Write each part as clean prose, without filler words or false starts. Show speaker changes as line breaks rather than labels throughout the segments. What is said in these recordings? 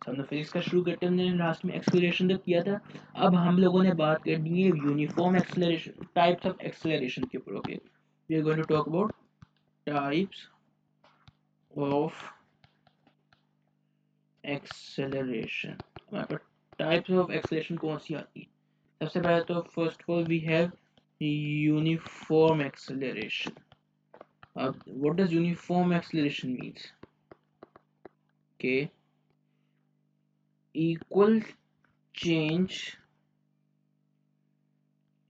हमने फिजिक्स का शुरू करते हमने लास्ट में एक्सेलरेशन तक किया था। अब हम लोगों ने बात करनी है uniform acceleration, types of acceleration के ऊपर। Okay, we are going to talk about types of acceleration. हमारे पास टाइप्स ऑफ एक्सेलरेशन कौन सी आती है? सबसे पहले तो first of all we have uniform acceleration. अब what does uniform acceleration means? के equal change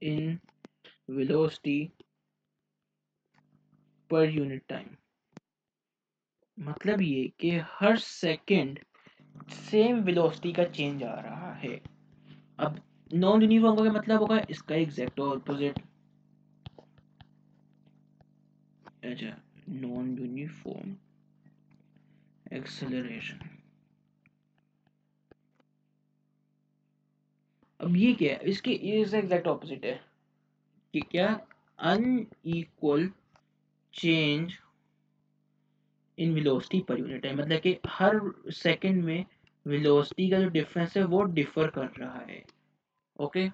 in velocity per unit time। मतलब ये कि हर सेकंड सेम वेलोसिटी का चेंज आ रहा है। अब नॉन यूनिफॉर्म का मतलब होगा इसका एग्जैक्ट ऑपोजिट। अच्छा, नॉन यूनिफॉर्म एक्सेलरेशन। अब ये क्या है? इसके एग्जैक्ट ऑपोजिट है कि क्या? Unequal change in velocity per unit है। मतलब कि हर सेकंड में वेलोसिटी का जो डिफरेंस है वो डिफर कर रहा है। ओके,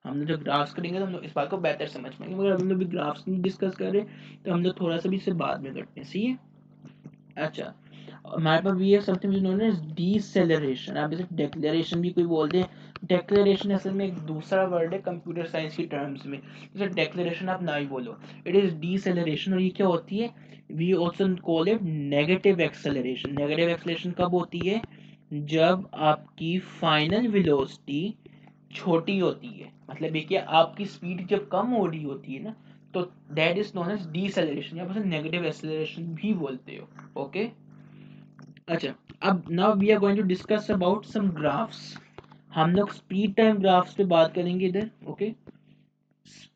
हम लोग जब ग्राफ्स करेंगे तो हम लोग इस बात को बेहतर समझ पाएंगे, मगर हम लोग भी ग्राफ्स नहीं डिस्कस कर रहे तो हम लोग थोड़ा सा भी इसे बाद में करते हैं। सही है। अच्छा, हमारे पास भी है समथिंग नोन एज डीसेलरेशन। आप इसे डेक्लेरेशन भी कोई बोलते हैं। डेक्लेरेशन असल में एक दूसरा वर्ड है कंप्यूटर साइंस की टर्म्स में, जैसे डेक्लेरेशन आप ना ही बोलो, इट इज डीसेलरेशन। और ये क्या होती है? We also call it negative acceleration. Negative acceleration कब होती है? जब आपकी फाइनल वेलोसिटी छोटी होती है। मतलब ये कि आपकी स्पीड जब कम हो रही होती है ना, तो that is known as deceleration या फिर नेगेटिव एक्सेलरेशन भी बोलते हो। ओके, अच्छा, अब now we are going to discuss about some graphs. हम लोग स्पीड टाइम ग्राफ्स पे बात करेंगे इधर। ओके,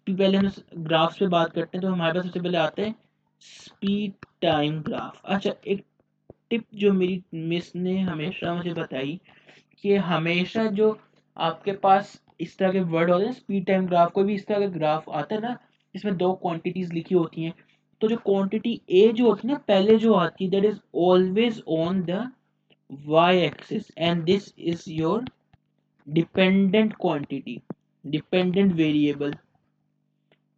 पहले हम ग्राफ्स पे बात करते हैं तो हमारे पास सबसे पहले आते हैं स्पीड टाइम ग्राफ। अच्छा, एक टिप जो मेरी मिस ने हमेशा मुझे बताई कि हमेशा जो आपके पास इस तरह के वर्ड होते हैं स्पीड टाइम ग्राफ, कोई भी इस तरह का ग्राफ आता है ना इसमें दो क्वांटिटीज लिखी होती हैं, तो जो क्वांटिटी ए जो होती है ना पहले जो आती है that is always on the y axis and this is your dependent quantity, dependent variable,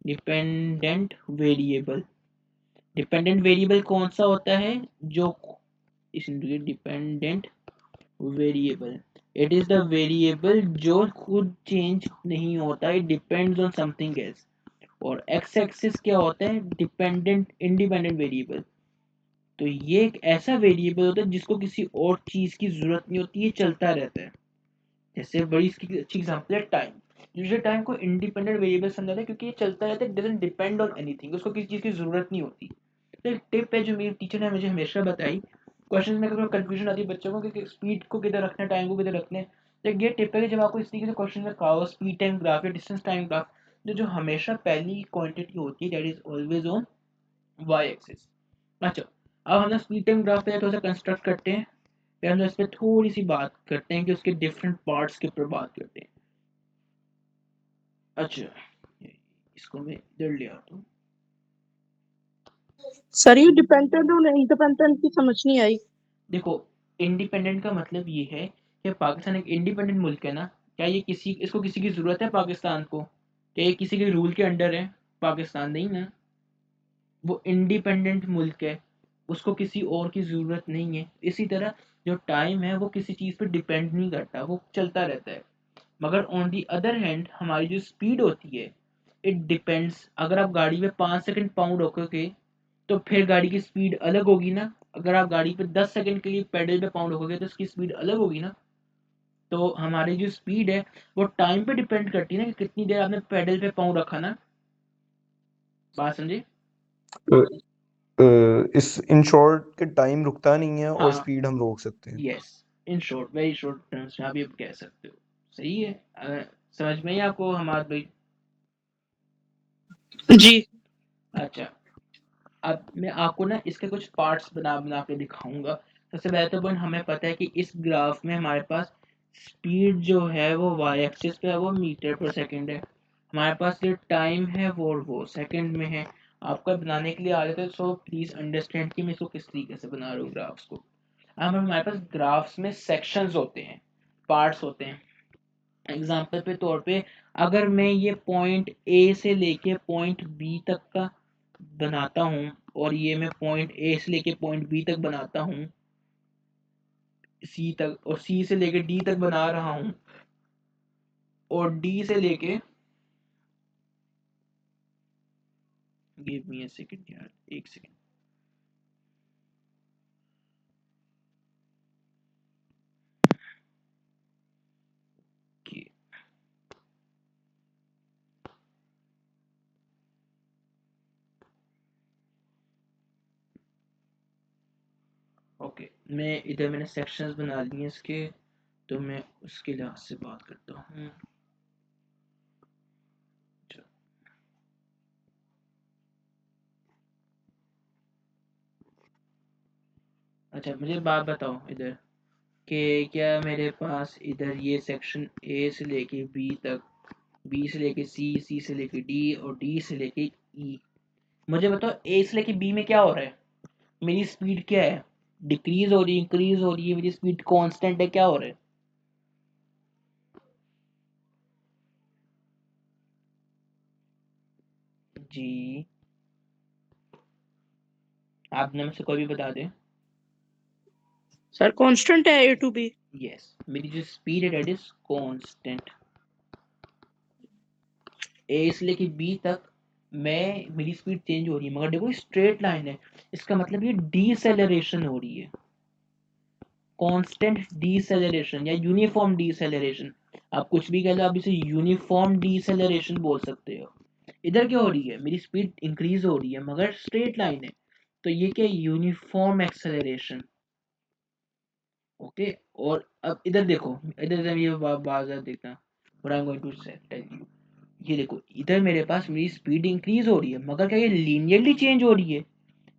dependent variable। Dependent variable कौन सा होता है? जो इसलिए dependent variable, it is the variable जो खुद चेंज नहीं होता, it depends on something else. और एक्स एक्सिस क्या होता है? Dependent independent variable. तो ये एक ऐसा वेरिएबल होता है जिसको किसी और चीज की जरूरत नहीं होती, ये चलता रहता है। जैसे बड़ी इसकी अच्छी एग्जांपल है टाइम। यूजुअली टाइम को इंडिपेंडेंट वेरिएबल समझा है क्योंकि ये चलता रहता है, डजंट डिपेंड ऑन एनीथिंग, उसको किसी चीज की जरूरत नहीं होती। तो एक टिप है जो मेरी टीचर ने मुझे हमेशा बताई, क्वेश्चन में कभी कंफ्यूजन आती है बच्चों को कि स्पीड को किधर रखना है, टाइम को किधर रखना है, तो ये टिप है कि जब आपको इस तरीके से क्वेश्चन में कहा हो स्पीड टाइम ग्राफ या डिस्टेंस टाइम ग्राफ, जो हमेशा पहली क्वांटिटी होती है that is always on Y axis. अच्छा, अब हम लोग स्पीड टाइम ग्राफ पे थोड़ा सा कंस्ट्रक्ट करते हैं, फिर हम लोग इस पर थोड़ी सी बात करते हैं कि उसके डिफरेंट पार्ट्स के ऊपर बात करते हैं। अच्छा, इसको मैं इधर ले आता हूँ।
सर ये डिपेंडेंट और इंडिपेंडेंट की समझ नहीं आई।
देखो, इंडिपेंडेंट का मतलब ये है कि पाकिस्तान एक इंडिपेंडेंट मुल्क है ना, क्या ये किसी इसको किसी की ज़रूरत है पाकिस्तान को? क्या ये किसी के रूल के अंडर है? पाकिस्तान नहीं ना, वो इंडिपेंडेंट मुल्क है, उसको किसी और की ज़रूरत नहीं है। इसी तरह जो टाइम है वो किसी चीज़ पर डिपेंड नहीं करता, वो चलता रहता है। मगर ऑन दी अदर हैंड हमारी जो स्पीड होती है इट डिपेंड्स। अगर आप गाड़ी में 5 सेकंड पाउंड रोकोगे तो फिर गाड़ी की स्पीड अलग होगी ना। अगर आप गाड़ी पे 10 सेकंड के लिए पेडल पे पाउंड रोकोगे तो उसकी स्पीड अलग होगी ना। तो हमारी जो स्पीड है वो टाइम पे डिपेंड करती है ना कि कितनी देर आपने पेडल पे पाउंड रखा ना। बात समझे?
अ, इस इन शॉर्ट के टाइम रुकता नहीं है और
हाँ,
स्पीड हम रोक सकते हैं।
Yes, in short, very short terms में आप ये कह सकते हो। सही है। समझ में ही आपको हमारे भाई?
जी।
अच्छा, अब मैं आपको ना इसके कुछ पार्ट्स बना बना के दिखाऊंगा। सबसे पहले तो पॉइंट हमें पता है कि इस ग्राफ में हमारे पास स्पीड जो है वो वाई एक्सिस पे है, वो मीटर पर सेकंड है। हमारे पास जो टाइम है वो सेकंड में है। आपका बनाने के लिए आ जाता है, सो प्लीज अंडरस्टैंड कि मैं इसको किस तरीके से बना रहा हूँ ग्राफ्स को। अब हमारे पास ग्राफ्स में सेक्शंस होते हैं, पार्ट्स होते हैं। एग्जाम्पल पे तौर पे अगर मैं ये पॉइंट ए से लेके पॉइंट बी तक का बनाता हूँ, और ये मैं पॉइंट ए से लेके पॉइंट बी तक बनाता हूँ, सी तक, और सी से लेके डी तक बना रहा हूँ, और डी से लेके, गिव मी अ सेकंड यार, एक सेकंड। ओके, मैं इधर मैंने सेक्शंस बना लिए इसके, तो मैं उसके लिहाज से बात करता हूँ। अच्छा मुझे बात बताओ इधर कि क्या मेरे पास इधर ये सेक्शन ए से लेके बी तक, बी से लेके सी, सी से लेके डी, और डी से लेके ई। मुझे बताओ ए से लेके बी में क्या हो रहा है, मेरी स्पीड क्या है, डिक्रीज हो रही है, इंक्रीज हो रही है, मेरी स्पीड कांस्टेंट है, क्या हो रहा है? जी आप में से कोई भी बता दे।
सर कांस्टेंट है ए टू बी।
यस, मेरी जो स्पीड है दैट इज कांस्टेंट। ए से लेके बी तक मैं, मेरी स्पीड चेंज हो रही है, मगर देखो स्ट्रेट लाइन है, इसका मतलब ये डीसेलेरेशन हो रही है, कांस्टेंट डीसेलेरेशन या यूनिफॉर्म डीसेलेरेशन। आप कुछ भी कह लो, आप इसे यूनिफॉर्म डीसेलेरेशन बोल सकते हो। इधर क्या हो रही है, मेरी स्पीड इंक्रीज हो रही है मगर स्ट्रेट लाइन है, तो ये क्या, यूनिफॉर्म एक्सेलरेशन। ओके, और अब इधर देखो, इधर से ये बात देखना, what I am going to tell you. ये देखो इधर मेरे पास मेरी स्पीड इंक्रीज हो रही है, मगर क्या ये लीनियरली चेंज हो रही है?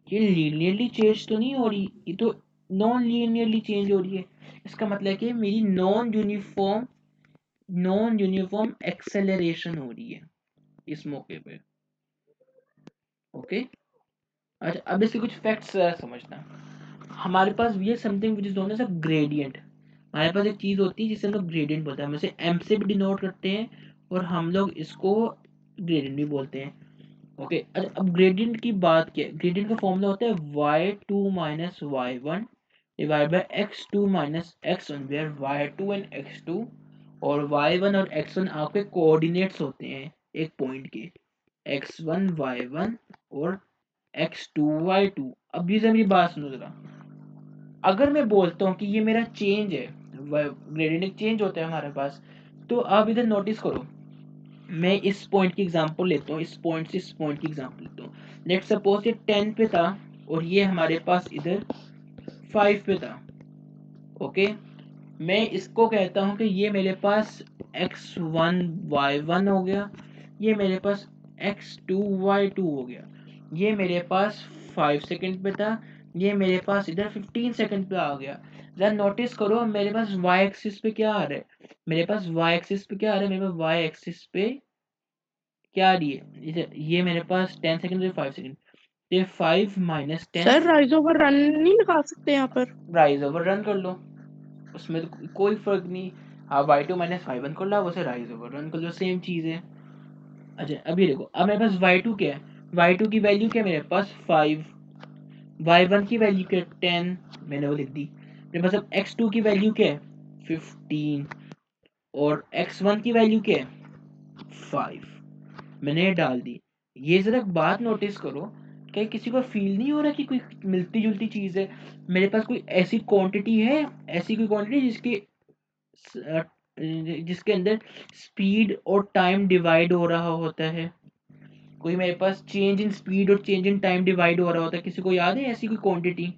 ये लीनियरली चेंज तो नहीं हो रही, ये तो नॉन लीनियरली चेंज हो रही है। इसका मतलब है कि मेरी नॉन यूनिफॉर्म एक्सेलरेशन हो रही है इस मौके पे। ओके, अच्छा अब इसके कुछ फैक्ट्स समझना। हमारे पास ये something which is known as a gradient. हमारे पास एक चीज होती है जिसे हम लोग ग्रेडियंट बोलते हैं, हम इसे एम से भी डिनोट करते हैं, और हम लोग इसको ग्रेडियंट भी बोलते हैं। ओके, अच्छा अब ग्रेडियंट की बात किया, ग्रेडियंट का फॉर्मूला होता है y2 minus y1 divide by x2 minus x1, where y2 and x2 और y1 और x1 आपके कोऑर्डिनेट्स होते हैं एक पॉइंट के, x1 y1 और x2 y2। अब ये मेरी बात सुनो जरा, अगर मैं बोलता हूँ कि ये मेरा चेंज है, ग्रेडियंट चेंज होता है हमारे पास, तो आप इधर नोटिस करो, मैं इस पॉइंट की एग्जांपल लेता हूँ, इस पॉइंट से इस पॉइंट की एग्जांपल लेता हूँ। लेट सपोज ये 10 पे था और ये हमारे पास इधर 5 पे था। ओके, मैं इसको कहता हूँ कि ये मेरे पास x1 y1 हो गया, ये मेरे पास x2 y2 हो गया, ये मेरे पास 5 सेकंड पे था, ये मेरे पास इधर 15 सेकंड पे आ गया। जरा नोटिस करो मेरे पास y एक्सिस पे क्या आ रहा है, मेरे पास y एक्सिस पे क्या आ रहा है, मेरे पास y एक्सिस पे क्या आ रही है, ये मेरे पास 10 सेकंड और 5 सेकंड, ये 5 minus 10।
Sir rise over run नहीं लगा सकते यहाँ पर?
राइज ओवर रन कर लो, उसमें तो कोई फर्क नहीं। आप y2 माइनस y1 कर लो, आप उसे राइज ओवर रन कर लो, सेम चीज़ है। अच्छा अभी देखो, अब मेरे पास y2 क्या है, y2 की वैल्यू क्या है मेरे पास 5, y1 की वैल्यू क्या है 10, मैंने वो लिख दी। मेरे पास अब x2 की वैल्यू क्या है 15, और x1 की वैल्यू क्या है 5, मैंने ये डाल दी। ये जरा बात नोटिस करो, क्या किसी को फील नहीं हो रहा कि कोई मिलती जुलती चीज है? मेरे पास कोई ऐसी क्वांटिटी है, ऐसी कोई क्वांटिटी जिसके अंदर स्पीड और टाइम डिवाइड हो रहा होता है? कोई मेरे पास चेंज इन स्पीड और चेंज इन टाइम डिवाइड हो रहा होता है, किसी को याद है ऐसी कोई क्वांटिटी?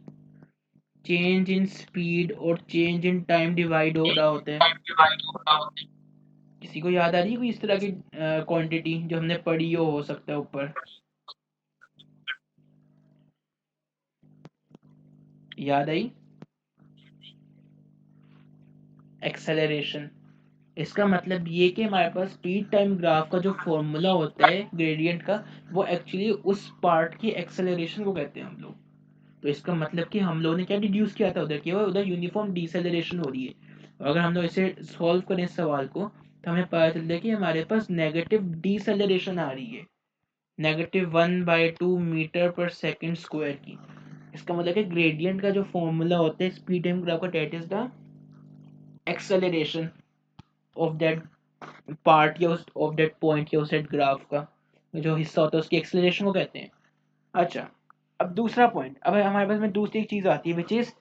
चेंज इन स्पीड और चेंज इन टाइम डिवाइड हो रहा होता है, किसी को याद आ रही है कोई इस तरह की क्वांटिटी जो हमने पढ़ी हो सकता है ऊपर? याद आई? एक्सेलरेशन, इसका मतलब ये कि हमारे पास स्पीड टाइम ग्राफ का जो फॉर्मूला होता है ग्रेडियंट का, वो एक्चुअली उस पार्ट की एक्सेलरेशन को कहते हैं हम लोग। तो इसका मतलब कि हम लोगों ने क्या डिड्यूस किया था उधर, कि वो उधर यूनिफॉर्म डिसेलरेशन हो रही है। और अगर हम लोग इसे सॉल्व करें इस सवाल को, तो हमें पता चलता है कि हमारे पास नेगेटिव डिसेलरेशन आ रही है, -1/2 मीटर पर सेकंड स्क्वायर की। इसका मतलब है ग्रेडियंट का जो फॉर्मूला होता है स्पीड टाइम ग्राफ का, that is the acceleration of that part या ऑफ दैट पॉइंट या उस ग्राफ का जो हिस्सा होता है उसकी एक्सेलरेशन को कहते हैं। अच्छा, अब दूसरा पॉइंट, अब हमारे पास में दूसरी एक चीज आती है विच इज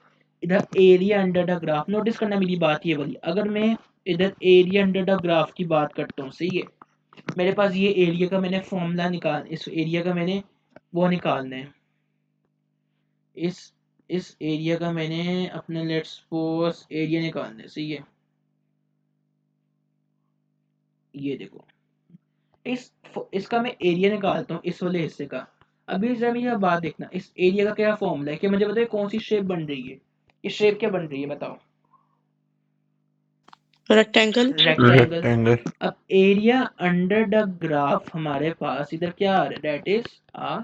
इधर area under the graph. Notice करना मेरी बात ये वाली, अगर मैं इधर एरिया अंडर द ग्राफ की बात करता हूँ, सही है, मेरे पास ये एरिया का मैंने फॉर्मूला इस एरिया का मैंने वो निकालना है, इस एरिया का मैंने अपने लेट्स सपोज एरिया निकालना है, सही है। ये देखो, इसका मैं एरिया निकालता हूँ इस वाले हिस्से का। अभी जरा मेरी बात देखना, इस एरिया का क्या फॉर्मूला है, कि मुझे बताइए कौन सी शेप बन रही है, ये शेप क्या बन रही है बताओ।
रेक्टेंगल।
रेक्टेंगल।
रेक्टेंगल।
अब एरिया अंडर द ग्राफ हमारे पास इधर क्या आ रहा है, that is a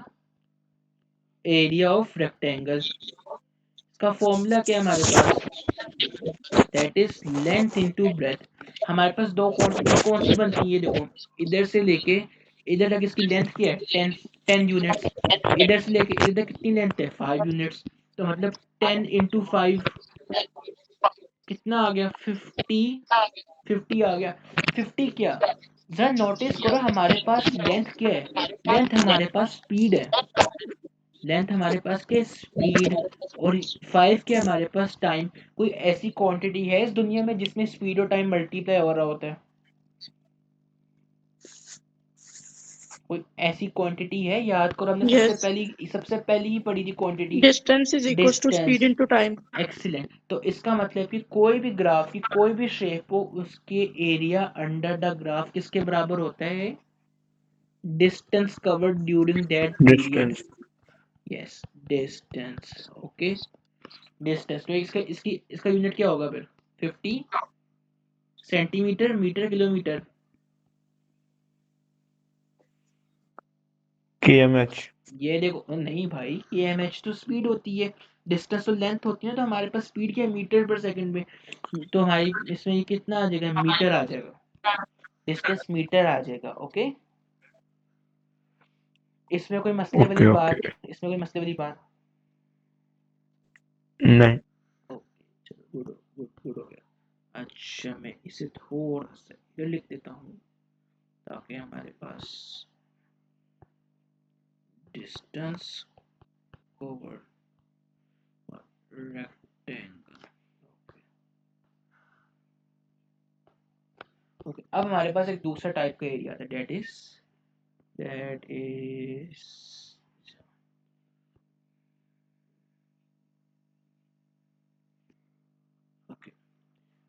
area of rectangle. इसका फॉर्मूला क्या है हमारे पास, that is length into breadth. हमारे पास दो क्वांटिटी कौन सी बनती है, ये देखो, इधर से लेके इधर तक इसकी लेंथ क्या है, 10 यूनिट्स। इधर से लेके इधर तक कितनी लेंथ है, 5 यूनिट्स। तो मतलब 10 × 5 कितना आ गया, 50 आ गया। 50 क्या, जरा नोटिस करो हमारे पास लेंथ क्या है, लेंथ हमारे पास स्पीड है, लेंथ हमारे पास क्या स्पीड, और 5 क्या हमारे पास टाइम। कोई ऐसी क्वांटिटी है इस दुनिया में जिसमें स्पीड और टाइम मल्टीप्लाई हो रहा होता है, कोई ऐसी क्वांटिटी है, याद करो हमने
यस,
सबसे पहली ही पढ़ी थी quantity,
distance is equals to speed
distance.
Into time.
Excellent. तो इसका मतलब कि कोई भी ग्राफ की कोई भी शेप हो, उसके एरिया अंडर द ग्राफ किसके बराबर होता है, distance covered during that period.
Distance.
Yes, distance. Okay, distance. तो इसका यूनिट क्या होगा फिर, 50 सेंटीमीटर, मीटर, किलोमीटर।
KMH।
ये देखो, नहीं भाई, ये एमएच तो स्पीड होती है, डिस्टेंस तो लेंथ होती है ना। तो हमारे पास स्पीड क्या है, मीटर पर सेकंड में। तो हमारी इसमें ये कितना आ जाएगा, मीटर आ जाएगा, डिस्टेंस मीटर आ जाएगा। ओके, इसमें कोई मसले वाली
ओके
बात,
ओके।
इसमें कोई मसले वाली बात।
नहीं।
ओके, चलो, गुड गुड गुड हो गया। अच्छा, मैं इसे थोड़ा सा इधर लिख देता हूँ ताकि हमारे पास डिस्टेंस ओवर रेक्टेंगल। ओके, अब हमारे पास एक दूसरा टाइप का एरिया था, दैट इज ओके।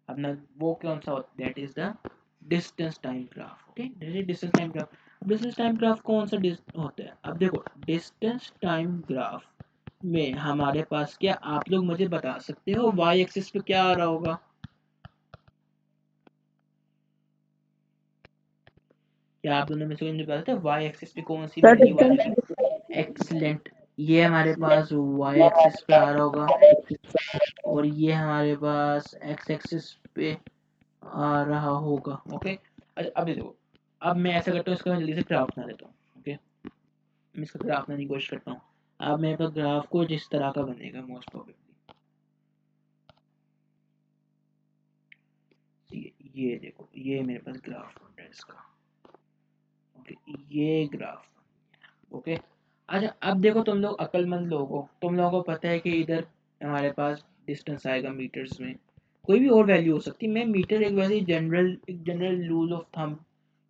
अब ना वो कौन सा होता है, that is the distance time graph. Okay, distance time graph. Distance time graph कौन सा होता है, अब देखो, डिस्टेंस टाइम ग्राफ में हमारे पास क्या, आप लोग मुझे बता सकते हो वाई एक्सिस पे क्या आ रहा होगा, क्या आप दोनों में से मुझे बता सकते हैं वाई एक्सिस पे कौन सी वैल्यू आ जाएगी। एक्सीलेंट, ये हमारे पास वाई एक्सिस पे आ रहा होगा, और ये हमारे पास एक्स एक्सिस पे आ रहा होगा। ओके, अच्छा, अब देखो, अब मैं ऐसा करता हूँ, इसका मैं जल्दी से ग्राफ बना देता हूँ। ओके, मैं इसका ग्राफ बनाने की कोशिश करता हूँ। अब मेरे पास ग्राफ को जिस तरह का बनेगा मोस्ट प्रोबेबली, ये देखो, ये मेरे पास ग्राफ बन रहा है इसका। ओके, ये ग्राफ। ओके, अच्छा, अब देखो, तुम लोग अक्लमंद लोग हो, तुम लोगों को पता है कि इधर हमारे पास डिस्टेंस आएगा मीटर्स में, कोई भी और वैल्यू हो सकती है। मैं मीटर एक वैसे जनरल रूल ऑफ थंब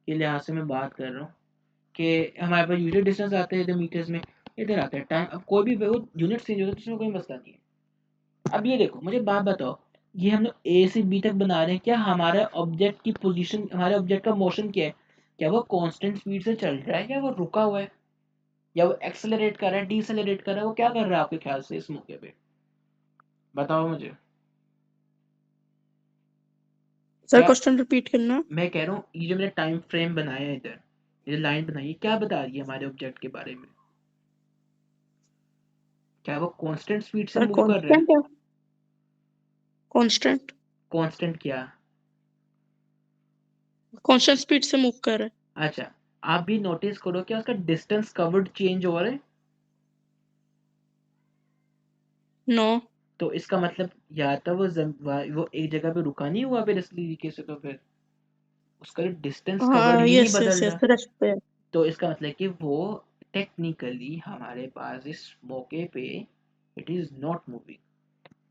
के लिहाज से मैं बात कर रहा हूँ कि हमारे पास यूनिट डिस्टेंस आता है इधर मीटर्स में, इधर आता है टाइम। अब कोई भी यूनिट चेंज होता है तो उसमें कोई मसला नहीं है। अब ये देखो, मुझे बात बताओ, ये हम लोग ए से बी तक बना रहे हैं, क्या हमारा ऑब्जेक्ट की पोजीशन, हमारे ऑब्जेक्ट का मोशन क्या है, क्या वो कांस्टेंट स्पीड से चल रहा है, या वो रुका हुआ है, या वो एक्सेलरेट कर रहा है, डीसेलरेट कर रहा है, वो क्या कर रहा है आपके ख्याल से इस मौके पे, बताओ मुझे।
सर
क्या
क्वेश्चन रिपीट करना।
मैं कह रहा हूँ ये जो मैंने टाइम फ्रेम बनाया है इधर, ये लाइन बनाई है, क्या बता रही है हमारे ऑब्जेक्ट के बारे में? क्या वो कांस्टेंट स्पीड से
सर
मूव कर रहा है?
कांस्टेंट है, कांस्टेंट
कांस्टेंट क्या?
कांस्टेंट स्पीड से मूव कर रहा है।
अच्छा, आप भी नोटिस करो क्या उसका डिस्टेंस कवर्ड चेंज हो रहा है?
नो,
तो इसका मतलब या तो वो एक जगह पे रुका नहीं हुआ फिर इस तरीके से, तो फिर उसका डिस्टेंस कवर्ड
हाँ
ही नहीं
यस
बदल
यस यस
रहा।
करेक्ट पे।
तो इसका मतलब कि वो टेक्निकली हमारे पास इस मौके पे इट इज नॉट मूविंग।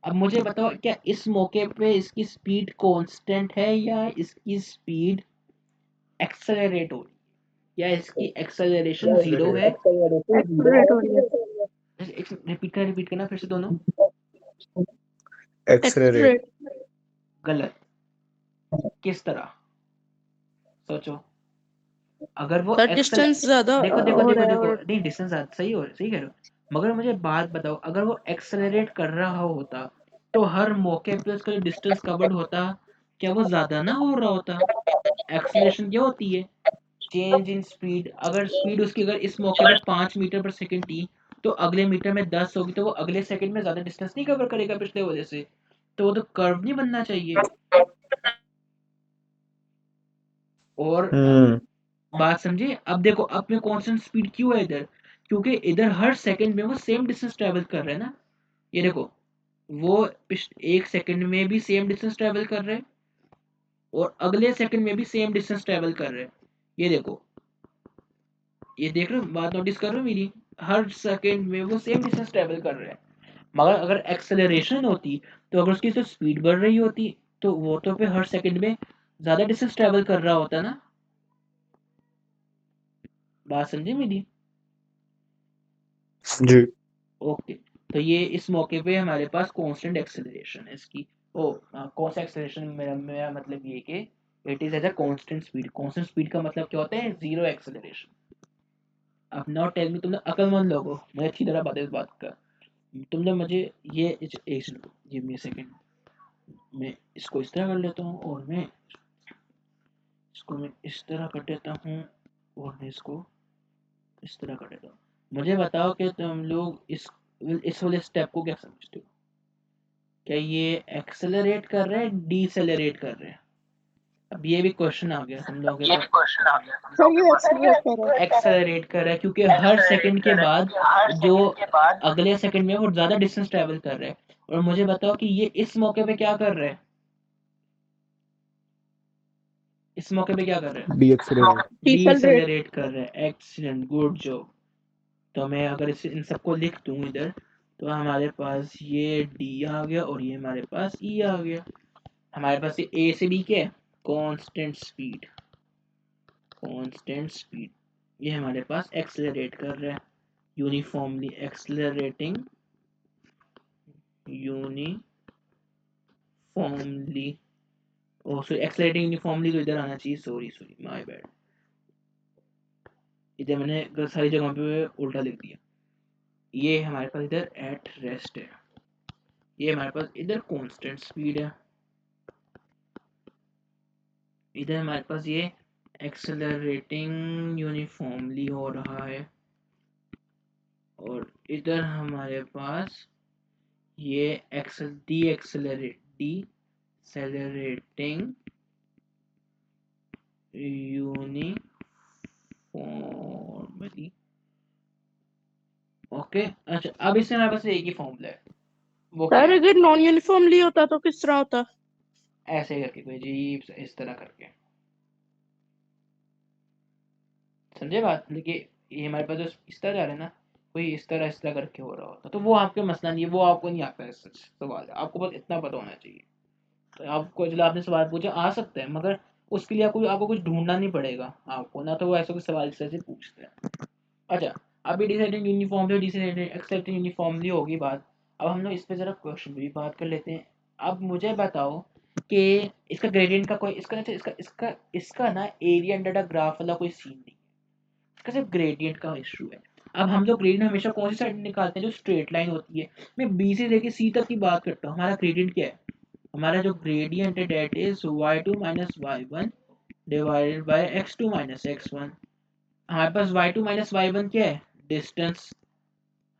अब मुझे बताओ क्या इस मौके पे इसकी स्पीड कांस्टेंट है या इसकी स्पीड एक्सेलरेट हो रही है, या इसकी एक्सेलरेशन जीरो है?
एक्सेलरेट हो रही है।
रिपीट करना फिर से दोनों।
एक्सेलरेट।
एक्सेलरेट।
गलत। किस तरह? सोचो। अगर वो
सर
एक्सेल
डिस्टेंस ज्यादा
देखो देखो
हो
देखो
रहा है
देखो
और
नहीं डिस्टेंस सही हो सही कह रहे हो, मगर मुझे बात बताओ अगर वो एक्सेलरेट कर रहा होता तो हर मौके पे उसका जो डिस्टेंस कवर्ड होता क्या वो ज्यादा ना हो रहा होता? एक्सेलरेशन क्या होती है? Change in speed. अगर स्पीड उसकी अगर इस मौके पे 5 मीटर पर सेकंड थी तो अगले मीटर में 10 होगी, तो वो अगले सेकंड में ज्यादा डिस्टेंस नहीं कवर करेगा पिछले वजह से, तो वो तो कर्व नहीं बनना चाहिए। और
हम्म
बात समझे? अब देखो अब में कांस्टेंट स्पीड क्यों है इधर, क्योंकि इधर हर सेकंड में वो सेम डिस्टेंस ट्रेवल कर रहे हैं ना। ये देखो वो एक सेकंड में भी सेम डिस्टेंस ट्रेवल कर रहे हैं और अगले सेकंड में भी सेम डिस्टेंस ट्रेवल कर रहे हैं। ये देखो, ये देख रहे हो, बात नोटिस कर रहे हो मेरी? हर सेकंड में वो सेम डिस्टेंस ट्रेवल कर रहे हैं। मगर अगर एक्सेलरेशन होती तो अगर उसकी तो स्पीड बढ़ रही होती तो वो तो फिर हर सेकंड में ज्यादा डिस्टेंस ट्रेवल कर रहा होता ना। बात समझे मेरी?
जी।
ओके। तो ये इस मौके पे हमारे पास कांस्टेंट एक्सेलरेशन है इसकी। ओ कौन सा एक्सेलरेशन? मेरा मतलब ये कि it is as a constant speed. Constant speed का मतलब क्या होता है? Zero acceleration. अब नॉट टेल मी, तुम लोग अक्लमंद लोग हो, मुझे अच्छी तरह पता है इस बात का। तुम लोग मुझे ये एक गिव मी सेकंड, मैं इसको इस तरह कर लेता हूँ और मैं इसको मैं इस तरह कर देता हूँ और मैं इसको इस तरह कर देता हूँ। मुझे बताओ कि तुम लोग इस वाले स्टेप को क्या समझते हो? क्या ये एक्सेलरेट कर रहे हैं डीसेलरेट कर रहे हैं? अब ये भी क्वेश्चन आ गया तुम लोगों के
सर ये एक्सेलरेट कर रहा
पास। एक्सेलरेट कर रहा है क्योंकि हर सेकंड के बाद जो अगले सेकंड में वो ज्यादा डिस्टेंस ट्रेवल कर रहे हैं। और मुझे बताओ कि ये इस मौके पे क्या कर रहे हैं? इस मौके पे क्या कर रहे हैं?
D accelerate.
है। डिसेलरेट।
डीसेलरेट कर रहे हैं। Excellent, good job. तो मैं अगर इन सबको लिख दूं इधर तो हमारे पास ये डी आ गया और ये हमारे पास ई आ गया। हमारे पास ये ए से बी क्या है? Constant speed. कांस्टेंट स्पीड ये हमारे पास एक्सेलरेट कर रहा है, यूनिफॉर्मली एक्सेलरेटिंग, यूनिफॉर्मली। ओ सॉरी, एक्सेलरेटिंग यूनिफॉर्मली तो इधर आना चाहिए, सॉरी सॉरी माय बैड। इधर मैंने सारी जगहों पे उल्टा लिख दिया। ये हमारे पास इधर एट रेस्ट है, ये हमारे पास इधर कांस्टेंट स्पीड है, इधर हमारे पास ये एक्सेलरेटिंग यूनिफॉर्मली हो रहा है, और इधर हमारे पास ये डीसेलरेटिंग यूनिफॉर्मली। ओके। अच्छा अब इससे हमारे पास एक ही फॉर्मूला है, वो क्या
सर
है?
अगर नॉन यूनिफॉर्मली होता तो किस तरह होता?
ऐसे करके कोई अजीब सा इस तरह करके, समझे बात? देखिए ये हमारे पास जो इस तरह जा रहा है ना, कोई इस तरह करके हो रहा होता तो वो आपके मसला नहीं है, वो आपको नहीं आता है सवाल, आपको बस इतना पता होना चाहिए। तो आपको जो आपने सवाल पूछा आ सकता है, मगर उसके लिए आपको कुछ ढूंढना नहीं पड़ेगा आपको ना, तो वो ऐसा कुछ सवाल इस तरह से पूछते हैं। अच्छा, अभी decided uniformly decided accepted uniformly होगी बात। अब हम लोग इस पे जरा क्वेश्चन भी बात कर लेते हैं। अब मुझे बताओ कि इसका ग्रेडियंट का कोई इसका इसका इसका इसका ना एरिया अंडर द ग्राफ वाला कोई सीन नहीं, इसका सिर्फ ग्रेडियंट का इशू है। अब हम लोग ग्रेडियंट हमेशा कौन सी साइड निकालते हैं? जो स्ट्रेट लाइन होती है। मैं बी से लेके सी तक की बात करता हूँ, हमारा ग्रेडियंट क्या है? हमारा जो ग्रेडियंट है that is y2 minus y1 divided by x2 minus x1। हमारे पास y2 माइनस y1 क्या है, डिस्टेंस।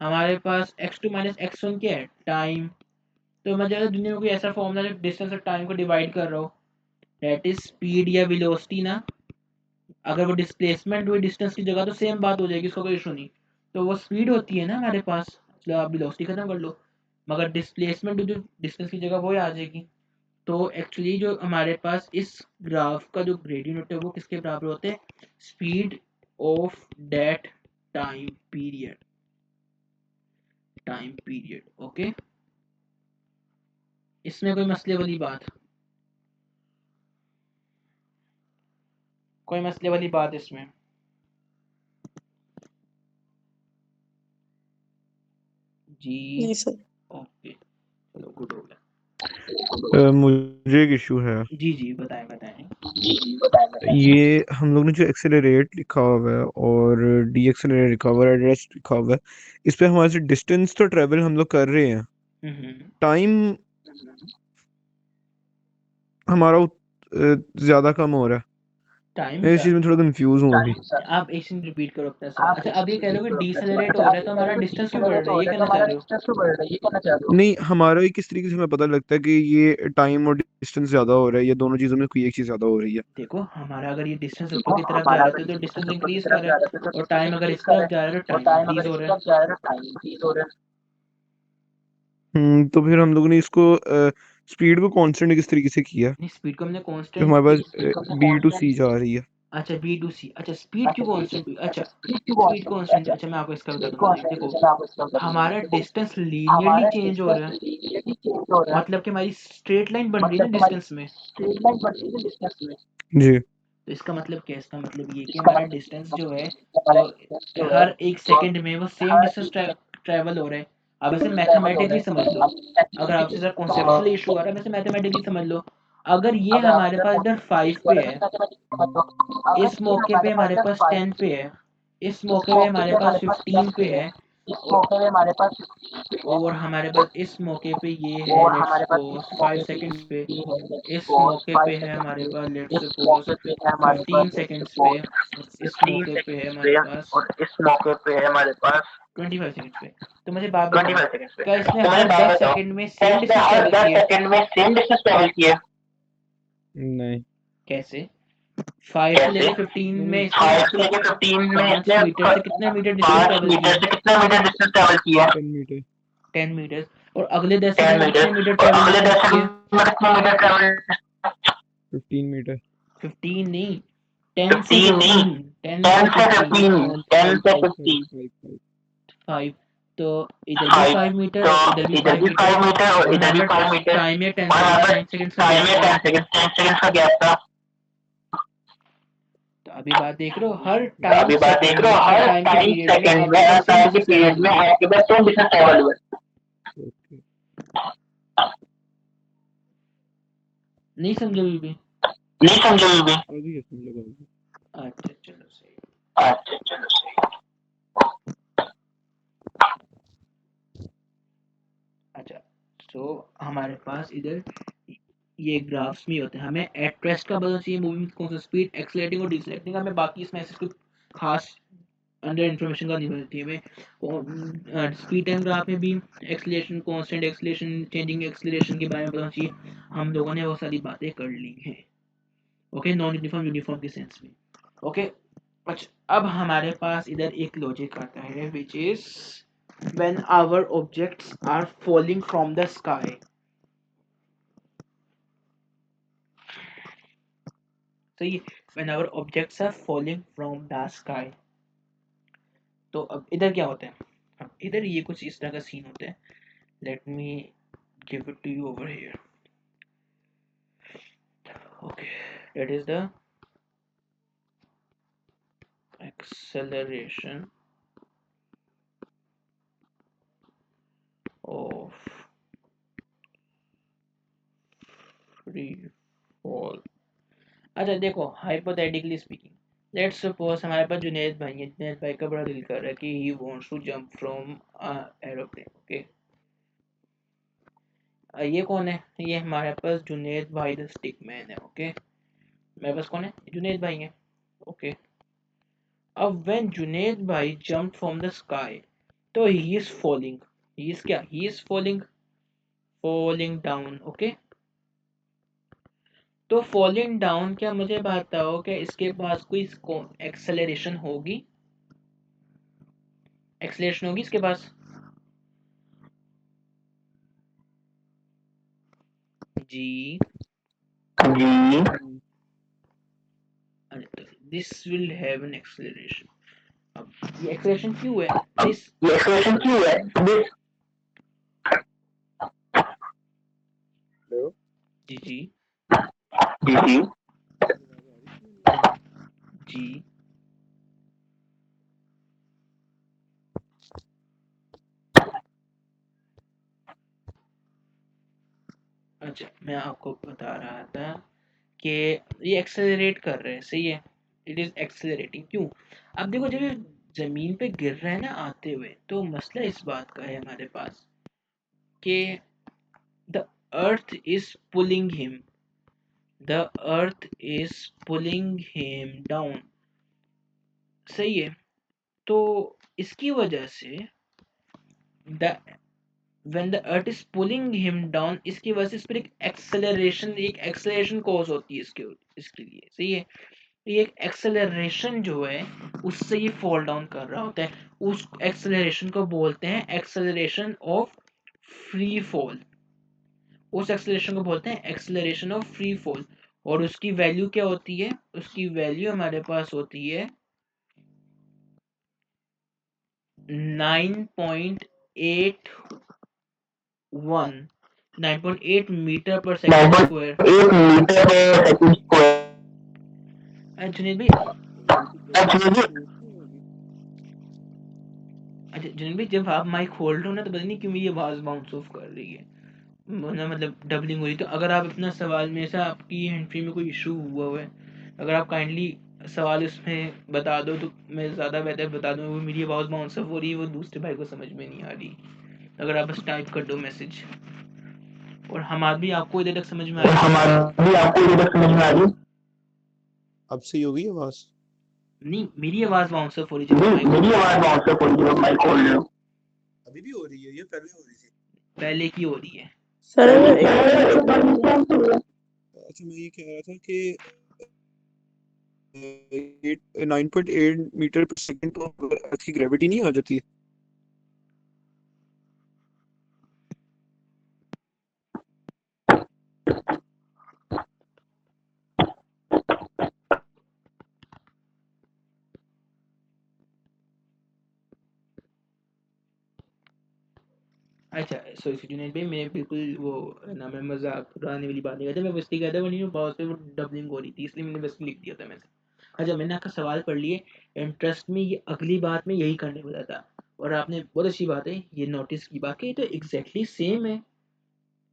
हमारे पास x2 माइनस x1 क्या है, टाइम। तो मैं ज़्यादा दुनिया में कोई ऐसा फॉर्मूला जो डिस्टेंस और टाइम को डिवाइड कर रहा हो, डेट इज स्पीड या वेलोसिटी ना। अगर वो डिस्प्लेसमेंट हुई डिस्टेंस की जगह तो सेम बात हो जाएगी, उसका कोई इशू नहीं। तो वो स्पीड होती है ना हमारे पास, मतलब आप वेलोसिटी खत्म कर लो, मगर डिस्प्लेसमेंट जो डिस्टेंस की जगह वो ही आ जाएगी। तो एक्चुअली जो हमारे पास इस ग्राफ का जो ग्रेडियंट होता है वो किसके बराबर होते हैं, speed of that time period, okay. इसमें कोई मसले वाली बात, कोई मसले वाली बात इसमें? जी
नहीं सर।
ओके, चलो गुड हो गया।
मुझे एक इशू है।
जी जी बताएं बताएं।
ये हम लोग ने जो एक्सेलरेट लिखा हुआ है और डी एक्सेलरेट लिखा हुआ है, रेस्ट लिखा हुआ है, इस पे हमारे से डिस्टेंस तो ट्रेवल हम लोग कर रहे हैं, टाइम हमारा ज्यादा कम हो रहा है।
टाइम
मैं इस चीज में थोड़ा कंफ्यूज हूँ अभी।
आप एक सेकंड रिपीट करो अपना सवाल। अच्छा अब ये कह लो कि डीसेलरेट हो रहा है तो हमारा डिस्टेंस क्यों बढ़ रहा है, ये कहना चाह रहे हो?
नहीं, हमारा ही किस तरीके से हमें पता लगता है कि ये टाइम और डिस्टेंस ज्यादा हो रहा है, ये दोनों चीजों में कोई एक चीज ज्यादा हो रही है।
देखो हमारा अगर ये डिस्टेंस ऊपर की तरफ जा रहा है तो डिस्टेंस इंक्रीज कर रहा है, और टाइम अगर इस तरफ जा रहा है तो टाइम इंक्रीज हो रहा है।
तो फिर हम लोगों ने इसको स्पीड को कांस्टेंट किस तरीके से किया है,
नहीं स्पीड को हमने
जो
कांस्टेंट
हमारे
की।
पास बी टू सी जा रही है।
अच्छा बी टू सी, अच्छा स्पीड क्यों कांस्टेंट हुई, अच्छा स्पीड कांस्टेंट, अच्छा मैं आपको इसका बताता हूँ। देखो हमारा डिस्टेंस लीनियरली चेंज हो रहा है, मतलब कि हमारी स्ट्रेट लाइन बन रही है ना डिस्टेंस में।
जी।
तो इसका मतलब क्या है, इसका मतलब ये कि हमारा डिस्टेंस जो है वो हर एक सेकंड में वो सेम डिस्टेंस ट्रैवल हो रहा है। अब इसे मैथमेटिकली समझ लो, अगर आपसे सर कॉन्सेप्चुअल इशू आ रहा है वैसे मैथमेटिकली समझ लो। अगर ये हमारे पास इधर 5 पे है, इस मौके पे हमारे पास 10 पे है, इस मौके पे हमारे पास 15 पे है, और हमारे पास इस मौके पे ये है लेट्स सपोज 5 सेकंड्स पे, इस मौके पे है हमारे पास लेट्स सपोज 15 सेकंड्स पे, इस मौके पे है हमारे पास 25 सेकंड्स पे। तो मुझे बात बताओ, क्या इसने हर 10 सेकंड में सेम डिस्टेंस ट्रैवल किया है?
नहीं।
कैसे? 5 से लेके 15 में इसने 5 मीटर से कितने मीटर डिस्टेंस ट्रैवल किया?
10 मीटर।
10 मीटर। और अगले 10 सेकंड में कितने मीटर ट्रैवल डिस्टेंस किया?
15 मीटर।
15 नहीं, 10 से 15, 10 से 15,
5
5। तो इधर भी 5 मीटर और इधर भी 5 मीटर, और हमारा टाइम है 10 सेकंड, 10 सेकंड्स का गैप था। तो अभी बात देख रहे हो, हर टाइम सेकंड में, हर टाइम के पीरियड में आपके पास सेम डिस्टेंस ट्रैवल हुआ है। नहीं समझे अभी भी?
अभी समझ लगा।
अच्छा चलो सही। अच्छा सो हमारे पास इधर ये ग्राफ्स में होते हैं, हमें एट रेस्ट का पता चाहिए, मूविंग कौन सा स्पीड, एक्सेलरेटिंग और डिसलेटिंग। हमें बाकी इसमें ऐसे कुछ खास अंडर इन्फॉर्मेशन का नहीं होती है हमें। स्पीड टाइम ग्राफ में भी acceleration, constant acceleration, changing acceleration के बारे में पता चाहिए। हम लोगों ने वो सारी बातें कर ली हैं, ओके, नॉन यूनिफॉर्म यूनिफॉर्म के सेंस में, ओके। अच्छा अब हमारे पास इधर एक लॉजिक आता है which is when our objects are falling from the sky. So when our objects are falling from the sky, तो अब इधर क्या होता है, अब इधर ये कुछ इस तरह का सीन होता है। Let me give it to you over here, okay. That is the acceleration of free fall। अच्छा देखो हाइपोथेटिकली स्पीकिंग, लेट्स सपोज हमारे पास जुनैद भाई है, जुनैद भाई का बड़ा दिल कर रहा है कि he wants to jump from aeroplane, okay. ये कौन है? ये हमारे पास जुनेद भाई द स्टिक मैन है। ओके, मेरे पास कौन है? जुनेद भाई है। ओके, अब व्हेन जुनेद भाई जंप फ्रॉम द स्काई, तो he is falling. He is क्या? He is falling down. Okay, तो फॉलिंग डाउन, क्या मुझे बताओ क्या इसके पास कोई एक्सेलरेशन होगी? एक्सेलरेशन होगी इसके पास? जी, this will have an acceleration. अब ये एक्सेलरेशन क्यों है? दिस
हेलो,
जी जी जी। अच्छा, मैं आपको बता रहा था कि ये एक्सेलरेट कर रहे हैं, सही है। It is accelerating. क्यों? अब देखो, जब ये जमीन पे गिर रहा है ना आते हुए, तो मसला इस बात का है हमारे पास कि the earth is pulling him, the earth is pulling him down, सही है। तो इसकी वजह से the when the earth is pulling him down, इसकी वजह से इस पर एक एक्सेलरेशन कॉज होती है इसके लिए, सही है। ये एक एक्सेलरेशन जो है उससे ये फॉल डाउन कर रहा होता है। उस एक्सेलरेशन को बोलते हैं एक्सेलरेशन ऑफ फ्री फॉल। उस एक्सेलरेशन को बोलते हैं एक्सेलरेशन ऑफ फ्री फॉल। और उसकी वैल्यू क्या होती है? उसकी वैल्यू हमारे पास होती है 9.8 metre per second square. Junaid भाई, अच्छा जुनेद भाई, जब आप माइक खोल रहे हो ना तो पता नहीं क्यों मेरी आवाज़ बाउंस ऑफ कर रही है ना, मतलब डबलिंग हो रही। तो अगर आप अपना सवाल में से आपकी हैंड फ्री में कोई इशू हुआ है, अगर आप काइंडली सवाल उसमें बता दो तो मैं ज़्यादा बेहतर बता दूँ। वो मेरी आवाज़ बाउंस ऑफ हो रही है, वो दूसरे भाई को समझ में नहीं आ रही। अगर आप बस टाइप कर दो मैसेज, और हमारी भी आपको इधर तक समझ में आ रही है।
अब सही होगी आवाज?
नहीं, मेरी आवाज़ बाउंस ऑफ हो रही है जब माइक खोल रहे हो।
अभी भी हो रही है? ये पहले हो रही थी।
पहले की हो रही है।
सर
अच्छा, मैं ये कह रहा था कि 9.8 मीटर पर सेकंड तो अर्थ की ग्रेविटी नहीं आ जाती?
अच्छा, सॉरी जुनैद भाई, मैं बिल्कुल वो ना, मैं मजाक उड़ाने वाली बात नहीं करता, मैं बस ये कहता नहीं, बहुत पे वो डबलिंग हो रही थी इसलिए मैंने बस लिख दिया था मैंने। अच्छा, मैंने आपका सवाल पढ़ लिए। इंटरेस्ट में ये अगली बात में यही करने वाला था, और आपने बहुत अच्छी बात है ये नोटिस की। बाकी तो एग्जैक्टली सेम है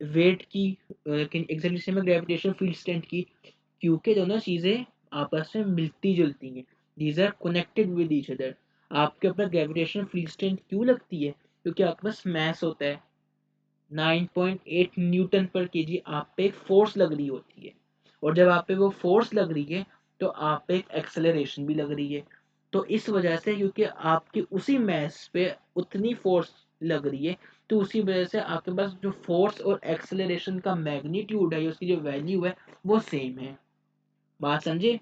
वेट की, लेकिन एग्जैक्टली सेम है ग्रेविटेशन फील्ड स्ट्रेंथ की, क्योंकि दोनों चीज़ें आपस में मिलती जुलती हैं। These are connected with each other. आपके ऊपर ग्रेविटेशन फील्ड स्ट्रेंथ क्यों लगती है? क्योंकि आपके पास मैस होता है। 9.8 न्यूटन पर केजी आप पे एक फोर्स लग रही होती है, और जब आप पे वो फोर्स लग रही है तो आप पे एक एक्सेलरेशन भी लग रही है। तो इस वजह से, क्योंकि आपकी उसी मैस पे उतनी फोर्स लग रही है, तो उसी वजह से आपके पास जो फोर्स और एक्सेलरेशन का मैग्नीट्यूड है, उसकी जो वैल्यू है वो सेम है। बात समझे?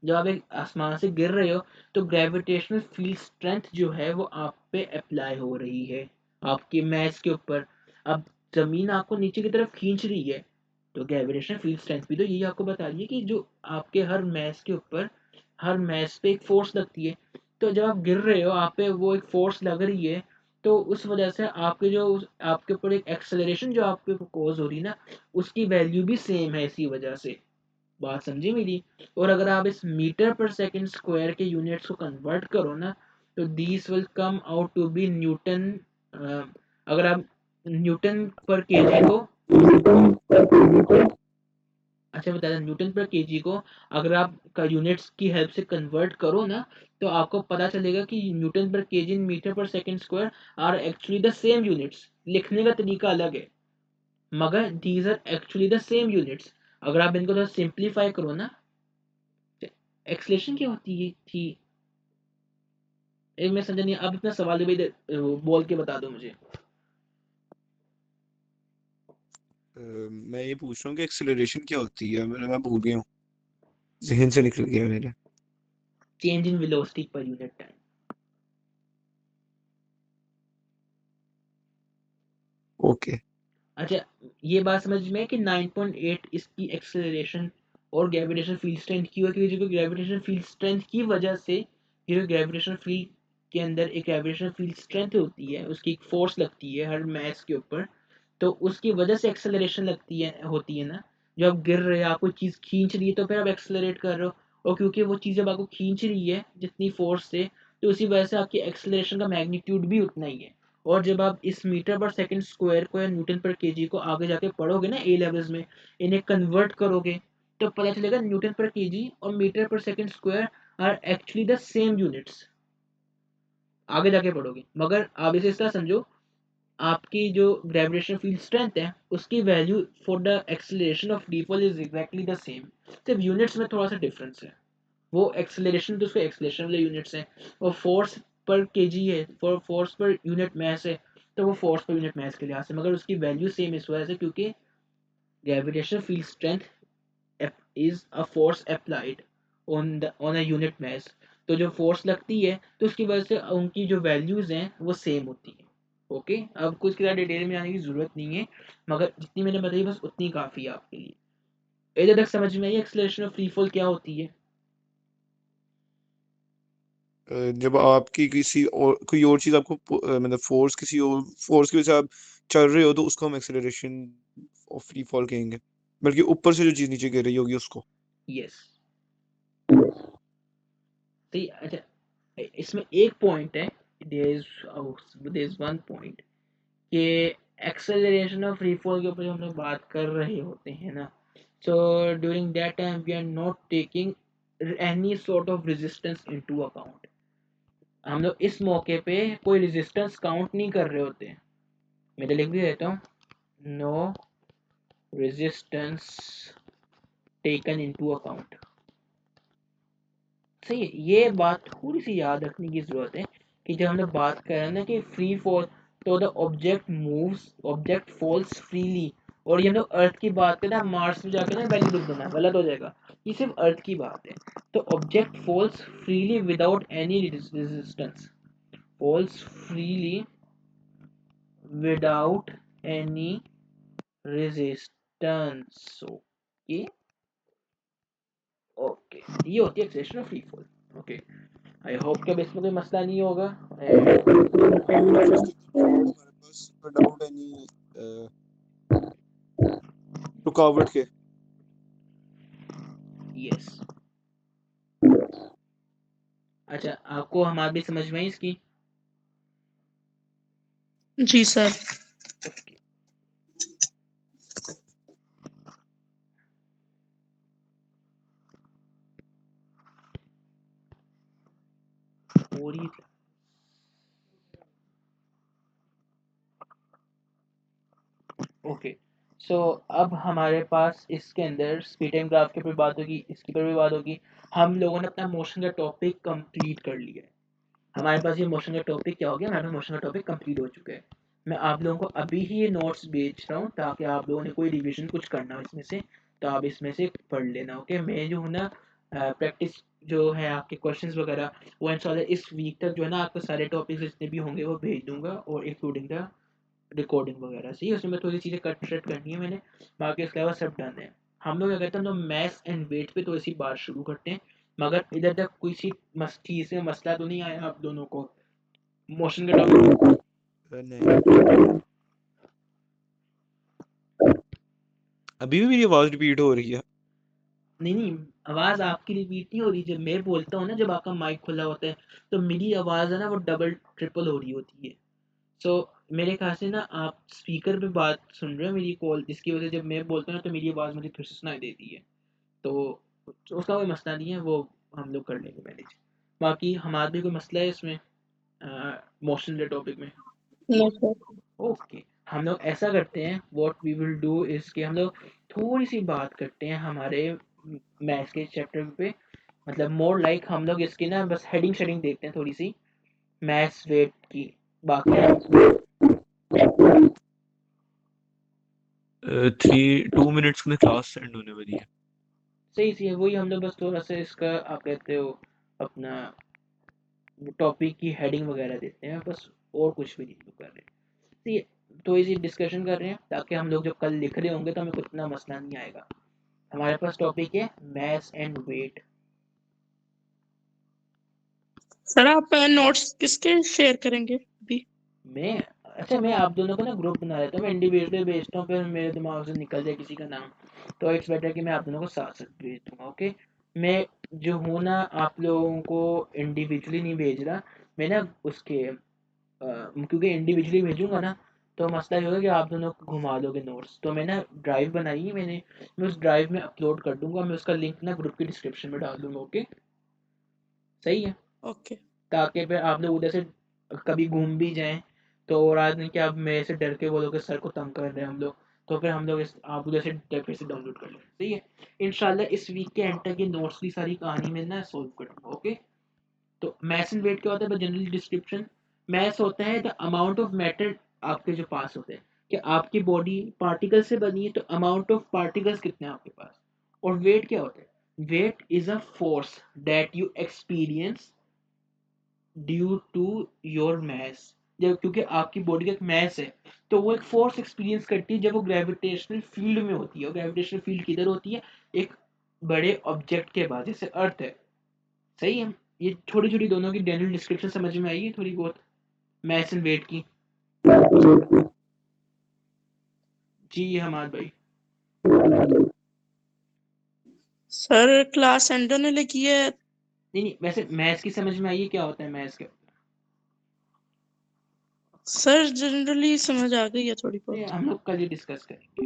जब आप एक आसमान से गिर रहे हो तो ग्रेविटेशनल फील्ड स्ट्रेंथ जो है वो आप पे अप्लाई हो रही है, आपके मैस के ऊपर। अब जमीन आपको नीचे की तरफ खींच रही है, तो ग्रेविटेशनल फील्ड स्ट्रेंथ भी तो यही आपको बता रही है कि जो आपके हर मैस के ऊपर, हर मैस पे एक फोर्स लगती है। तो जब आप गिर रहे हो, आप पे वो एक फोर्स लग रही है, तो उस वजह से आपके जो आपके ऊपर एक एक्सेलरेशन जो आपके कोज हो रही है ना, उसकी वैल्यू भी सेम है इसी वजह से। बात समझी मेरी? और अगर आप इस मीटर पर सेकंड स्क्वायर के यूनिट्स को कन्वर्ट करो ना, तो this will come out to be newton. अगर आप न्यूटन पर केजी को, अच्छा बता दें, न्यूटन पर केजी को अगर आप का यूनिट्स की हेल्प से कन्वर्ट करो ना, तो आपको पता चलेगा कि newton per kg metre per second square are actually the same units. लिखने का तरीका अलग है, मगर these are actually the same units. अगर आप इनको थोड़ा सिंप्लीफाई करो ना, एक्सलेशन क्या होती है थी, एक मैं समझा नहीं, आप इतना सवाल भी बोल के बता दो मुझे।
मैं ये पूछ रहा हूँ कि एक्सेलरेशन क्या होती है, मैं भूल गया हूँ, जहन से निकल गया मेरे।
Change in velocity per unit time.
Okay.
अच्छा, ये बात समझ में है कि 9.8 इसकी एक्सेलरेशन और ग्रेविटेशन फील्ड स्ट्रेंथ की हुआ, क्योंकि जो ग्रेविटेशन फील्ड स्ट्रेंथ की वजह से, ये जो ग्रेविटेशन फील्ड के अंदर एक ग्रेविटेशन फील्ड स्ट्रेंथ होती है, उसकी एक फोर्स लगती है हर मास के ऊपर, तो उसकी वजह से एक्सेलरेशन लगती है, होती है ना। जब आप गिर रहे हैं, आप कोई चीज़ खींच रही है, तो फिर आप एक्सेलरेट कर रहे हो, और क्योंकि वो चीज़ जब आपको खींच रही है जितनी फोर्स से, तो उसी वजह से आपकी एक्सेलरेशन का मैग्नीट्यूड भी उतना ही है। और जब आप इस मीटर पर सेकंड स्क्वायर को या न्यूटन पर केजी को आगे जाके पढ़ोगे ना ए लेवल्स में, इन्हें कन्वर्ट करोगे, तो पता चलेगा न्यूटन पर केजी और metre per second square are actually the same units. आगे जाके पढ़ोगे, मगर आप इसे इस तरह समझो, आपकी जो ग्रेविटेशन फील्ड स्ट्रेंथ है, उसकी value for the acceleration of D fall is exactly the same, सिर्फ यूनिट्स में थोड़ा सा डिफरेंस है। वो एक्सेलरेशन तो उसके एक्सेलरेशन वाले यूनिट्स हैं, और फोर्स पर केजी है, for force per unit mass है, तो वो फोर्स पर यूनिट मास के लिहाज से, मगर उसकी वैल्यू सेम इस वजह से क्योंकि gravitation field strength is a force applied on a unit mass. तो जो फोर्स लगती है, तो उसकी वजह से उनकी जो वैल्यूज हैं वो सेम होती है। ओके, अब कुछ ज़्यादा डिटेल में आने की ज़रूरत नहीं है, मगर जितनी मैंने बताई बस उतनी काफ़ी है आपके लिए। इधर तक समझ में आई एक्सेलरेशन ऑफ फ्री फॉल क्या होती है?
जब आपकी किसी और कोई और चीज आपको मतलब फोर्स किसी और फोर्स की वजह से आप चल रहे हो, तो उसको हम एक्सेलरेशन ऑफ फ्री फॉल कहेंगे, बल्कि ऊपर से जो चीज नीचे गिर रही होगी उसको।
यस, सही। अच्छा, इसमें एक पॉइंट है, देयर इज वन पॉइंट, कि एक्सेलरेशन ऑफ फ्री फॉल के ऊपर जब हम लोग बात कर रहे होते हैं ना, so during that time we are not taking any sort of resistance into account। हम लोग इस मौके पे कोई रेजिस्टेंस काउंट नहीं कर रहे होते हैं। मैं तो लिख भी देता हूँ, no resistance taken into account. सही है, ये बात थोड़ी सी याद रखने की जरूरत है कि जब हम लोग बात कर रहे हैं ना कि फ्री फॉल, तो the object moves, object falls freely, और ये हम लोग अर्थ की बात करें, मार्स में जाकर ना वैल्यू लिख देना गलत हो जाएगा, ये सिर्फ अर्थ की बात है। तो object falls freely without any resistance, falls freely without any resistance. Okay, okay, ये होती है acceleration of free fall. Okay, I hope कि अब इसमें कोई मसला नहीं होगा।
विदाउट एनी रुकावट के।
यस, अच्छा, आपको हमारी भी समझ में आई इसकी?
जी सर।
ओके, और ये ओके, सो अब हमारे पास इसके अंदर स्पीड टाइम ग्राफ के ऊपर बात होगी, इसके ऊपर भी बात होगी। हम लोगों ने अपना मोशन का टॉपिक कंप्लीट कर लिया है। हमारे पास ये मोशन का टॉपिक क्या हो गया, हमारे पास मोशन का टॉपिक कंप्लीट हो चुका है। मैं आप लोगों को अभी ही ये नोट्स भेज रहा हूँ, ताकि आप लोगों ने कोई रिवीजन कुछ करना हो इसमें से, तो आप इसमें से पढ़ लेना। ओके, मैं जो हूँ ना, प्रैक्टिस जो है आपके क्वेश्चंस वगैरह, वो इंशाल्लाह इस वीक तक जो है ना, आपको सारे टॉपिक्स जितने भी होंगे वो भेज दूंगा, और इंक्लूडिंग द रिकॉर्डिंग वगैरह। सही है, उसमें थोड़ी चीज़ें कट शट करनी है मैंने, बाकी इसके अलावा सब डन है। हम लोग क्या कहते हैं, हम लोग मैथ्स एंड वेट पे तो इसी बात शुरू करते हैं, मगर इधर तक कोई सी चीज़ से मसला तो नहीं आया आप दोनों को मोशन का टॉपिक?
नहीं, अभी भी मेरी आवाज रिपीट हो रही है?
नहीं नहीं, आवाज़ आपकी रिपीट नहीं हो रही। जब मैं बोलता हूँ ना, जब आपका माइक खुला होता है, तो मेरी आवाज़ है ना, वो डबल ट्रिपल हो रही होती है। सो मेरे ख्याल से ना आप स्पीकर पे बात सुन रहे हो मेरी कॉल, जिसकी वजह से जब मैं बोलता हूँ ना, तो मेरी आवाज़ मुझे फिर से सुनाई देती है। तो उसका कोई मसला नहीं है, वो हम लोग कर लेंगे मैनेज। बाकी हमारा भी कोई मसला है इसमें मोशन के टॉपिक में?
No sir.
ओके, हम लोग ऐसा करते हैं, what we will do is कि हम लोग थोड़ी सी बात करते हैं हमारे मैथ्स के चैप्टर पे, मतलब मोर लाइक हम लोग इसकी ना बस हेडिंग शेडिंग देखते हैं थोड़ी सी मैथ्स वेट की। बाकी
2 मिनट्स में क्लास एंड होने वाली है।
सही है, वही हम लोग बस थोड़ा सा इसका आप कहते हो अपना टॉपिक की हेडिंग वगैरह देते हैं बस, और कुछ भी नहीं लोग कर रहे। सही है, तो इसी डिस्कशन कर रहे हैं ताकि हम लोग जब कल लिख रहे होंगे तो हमें उतना मसला नहीं आएगा। हमारे पास टॉपिक है मैथ्स एंड वेट।
सर आप नोट्स किसके शेयर करेंगे अभी?
मैं आप दोनों को ना ग्रुप बना लेता हूँ, मैं इंडिविजुअली भेजता हूँ, फिर मेरे दिमाग से निकल जाए किसी का नाम, तो इट्स बेटर कि मैं आप दोनों को साथ साथ भेज दूंगा। ओके, मैं जो हूँ ना आप लोगों को इंडिविजुअली नहीं भेज रहा, मैं ना उसके क्योंकि इंडिविजुअली भेजूंगा ना तो मसला ये होगा कि आप दोनों को घुमा दोगे नोट्स, तो मैं ना ड्राइव बनाई है मैंने, मैं उस ड्राइव में अपलोड कर दूंगा, मैं उसका लिंक ना ग्रुप की डिस्क्रिप्शन में डाल दूंगा। ओके सही है,
ओके
ताकि फिर आप लोग उधर से कभी घूम भी जाएं तो और आदमी कि आप मेरे से डर के बोलोगे सर को तंग कर रहे हैं हम लोग, तो फिर हम लोग आप उधर से फिर से डाउनलोड कर लें। सही है, इंशाल्लाह इस वीक के एंड तक ये नोट्स की सारी कहानी में ना सॉल्व कर दूंगा। ओके, तो मैथ्स एंड वेट क्या होता है जनरली डिस्क्रिप्शन। मैथ्स होता है द अमाउंट ऑफ मैटर आपके जो पास होते हैं, कि आपकी बॉडी पार्टिकल से बनी है तो अमाउंट ऑफ पार्टिकल्स कितने हैं आपके पास। और वेट क्या होता है, weight is a force that you experience due to your mass. जब क्योंकि आपकी बॉडी का एक मैस है तो वो एक फोर्स एक्सपीरियंस करती है जब वो ग्रेविटेशनल फील्ड में होती है। और ग्रेविटेशनल फील्ड किधर होती है, एक बड़े ऑब्जेक्ट के बाद, जैसे अर्थ है। सही है, ये छोटी छोटी दोनों की जनरल डिस्क्रिप्शन समझ में आई है थोड़ी बहुत मैथ्स एंड वेट की। जी हमाद भाई।
सर क्लास एंड होने लगी है।
नहीं वैसे मैथ्स की समझ में आई है क्या होता है मैथ्स का?
सर जनरली समझ आ गई है थोड़ी
नहीं,
बहुत।
हम लोग कल ही डिस्कस करेंगे।